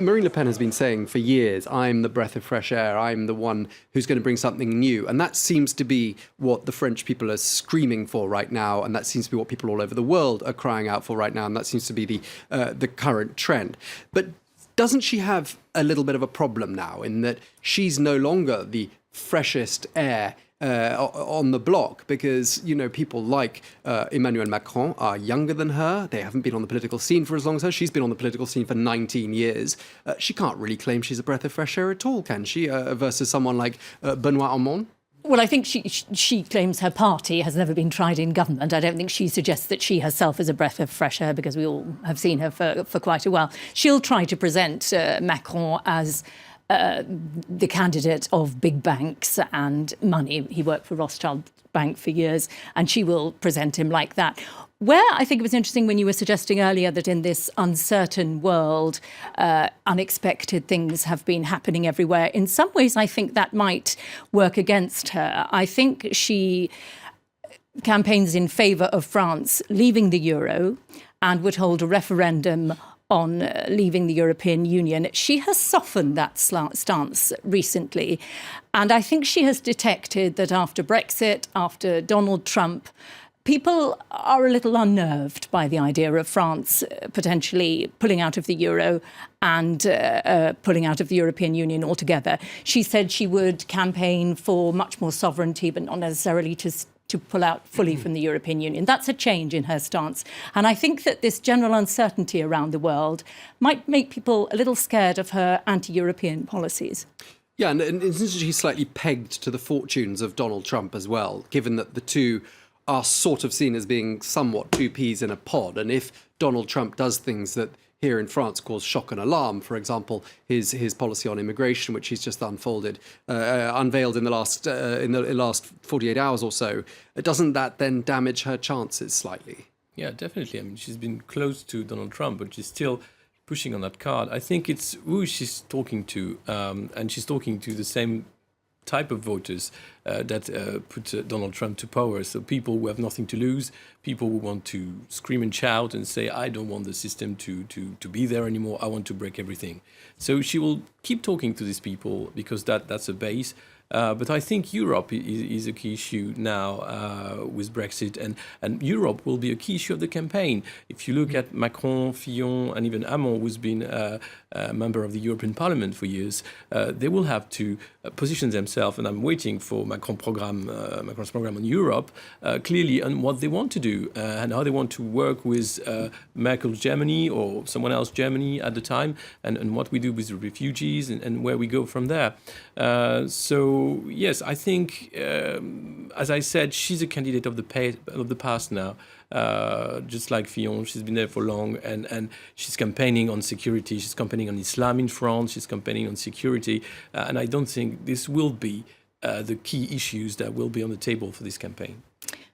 Marine Le Pen has been saying for years, I'm the breath of fresh air, I'm the one who's going to bring something new. And that seems to be what the French people are screaming for right now. And that seems to be what people all over the world are crying out for right now. And that seems to be the current trend. But doesn't she have a little bit of a problem now in that she's no longer the freshest air on the block because, people like Emmanuel Macron are younger than her. They haven't been on the political scene for as long as her. She's been on the political scene for 19 years. She can't really claim she's a breath of fresh air at all, can she? Versus someone like Benoît Hamon. Well, I think she claims her party has never been tried in government. I don't think she suggests that she herself is a breath of fresh air because we all have seen her for quite a while. She'll try to present Macron as the candidate of big banks and money. He worked for Rothschild Bank for years, and she will present him like that. Where I think it was interesting when you were suggesting earlier that in this uncertain world, unexpected things have been happening everywhere. In some ways, I think that might work against her. I think she campaigns in favour of France leaving the euro and would hold a referendum on leaving the European Union. She has softened that stance recently. And I think she has detected that after Brexit, after Donald Trump, people are a little unnerved by the idea of France potentially pulling out of the euro and pulling out of the European Union altogether. She said she would campaign for much more sovereignty, but not necessarily to pull out fully from the European Union. That's a change in her stance. And I think that this general uncertainty around the world might make people a little scared of her anti-European policies. Yeah, and she's slightly pegged to the fortunes of Donald Trump as well, given that the two are sort of seen as being somewhat two peas in a pod. And if Donald Trump does things that here in France cause shock and alarm, for example, his policy on immigration, which he's just unveiled in the last 48 hours or so, doesn't that then damage her chances slightly? Yeah, definitely. I mean, she's been close to Donald Trump, but she's still pushing on that card. I think it's who she's talking to, and she's talking to the same type of voters that put Donald Trump to power. So people who have nothing to lose, people who want to scream and shout and say, I don't want the system to be there anymore. I want to break everything. So she will keep talking to these people because that's a base. But I think Europe is a key issue now with Brexit, and Europe will be a key issue of the campaign. If you look at Macron, Fillon, and even Hamon, who's been a member of the European Parliament for years, they will have to position themselves, and I'm waiting for Macron's program on Europe, clearly on what they want to do and how they want to work with Merkel's Germany or someone else Germany at the time, and what we do with the refugees and where we go from there. So yes, I think, as I said, she's a candidate of the past now. Just like Fillon, she's been there for long, and she's campaigning on security. She's campaigning on Islam in France. She's campaigning on security, and I don't think this will be the key issues that will be on the table for this campaign.